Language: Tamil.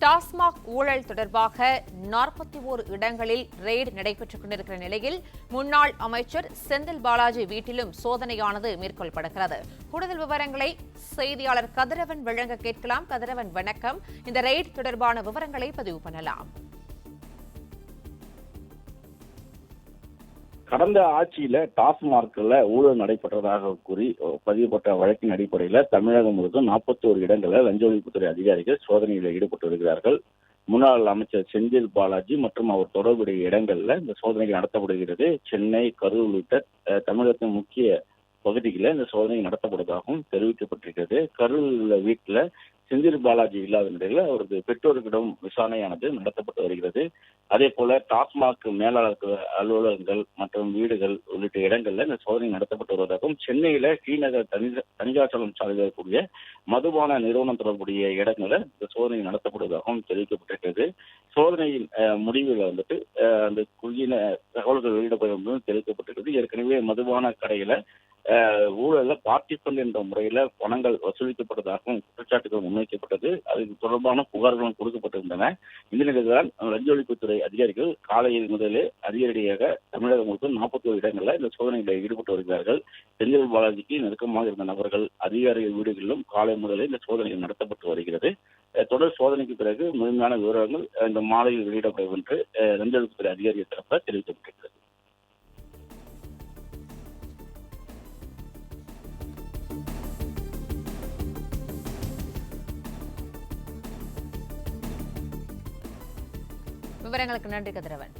டாஸ்மாக் ஊழல் தொடர்பாக 41 இடங்களில் ரெய்டு நடைபெற்றுக் கொண்டிருக்கிற நிலையில் முன்னாள் அமைச்சர் செந்தில் பாலாஜி வீட்டிலும் சோதனையானது மேற்கொள்ளப்படுகிறது. கூடுதல் விவரங்களை செய்தியாளர் கதிரவன் வழங்க கேட்கலாம். கதிரவன், வணக்கம். இந்த ரெய்டு தொடர்பான விவரங்களை பதிவு பண்ணலாம். கடந்த ஆட்சியில டாஸ்மார்க்ல ஊழல் நடைபெற்றதாக கூறி பதிவுபட்ட வழக்கின் அடிப்படையில் தமிழகம் முழுவதும் 41 இடங்களில் லஞ்ச ஒழிப்புத்துறை அதிகாரிகள் சோதனையில் ஈடுபட்டு வருகிறார்கள். முன்னாள் அமைச்சர் செந்தில் பாலாஜி மற்றும் அவர் தொடர்புடைய இடங்கள்ல இந்த சோதனைகள் நடத்தப்படுகிறது. சென்னை, கரூர் உள்ளிட்ட தமிழகத்தின் முக்கிய பகுதிகளில் இந்த சோதனை நடத்தப்படுவதாகவும் தெரிவிக்கப்பட்டிருக்கிறது. கரூர் வீட்டில் செந்தில் பாலாஜி இல்லாத நிலையில் அவரது பெற்றோர்களிடம் விசாரணையானது நடத்தப்பட்டு வருகிறது. அதே போல டாஸ்மாக் மேலாளர் அலுவலகங்கள் மற்றும் வீடுகள் உள்ளிட்ட இடங்கள்ல இந்த சோதனை நடத்தப்பட்டு வருவதாகவும், சென்னையில ஸ்ரீநகர் தனியாச்சலம் சாலையில் இருக்கக்கூடிய மதுபான நிறுவனம் தொடர்புடைய இடங்களில் இந்த சோதனை நடத்தப்படுவதாகவும் தெரிவிக்கப்பட்டிருக்கிறது. சோதனையின் முடிவில் அந்த குறுகிய தகவல்கள் வெளியிடப்படும் தெரிவிக்கப்பட்டிருக்கிறது. ஏற்கனவே மதுபான கடையில ஊழல பார்ட்டிபன் என்ற முறையில பணங்கள் வசூலிக்கப்பட்டதாகவும் குற்றச்சாட்டுகள் முன்வைக்கப்பட்டது. அது தொடர்பான புகார்களும் கொடுக்கப்பட்டிருந்தன. இந்த நிலையில்தான் லஞ்ச ஒழிப்புத்துறை அதிகாரிகள் காலையில் முதலே அதிகாரியாக தமிழகம் முழுவதும் 41 இடங்களில் இந்த சோதனைகளில் ஈடுபட்டு வருகிறார்கள். செந்தில் பாலாஜிக்கு நெருக்கமாக இருந்த நபர்கள், அதிகாரிகள் வீடுகளிலும் காலை முதலே இந்த சோதனைகள் நடத்தப்பட்டு வருகிறது. தொடர் சோதனைக்கு பிறகு முழுமையான விவரங்கள் இந்த மாலையில் வெளியிடப்படும் என்று லஞ்ச ஒழிப்புத்துறை அதிகாரிகள் தரப்பில் தெரிவிக்கப்பட்டிருக்கிறது. விவரங்களுக்கு நன்றி கதிரவன்.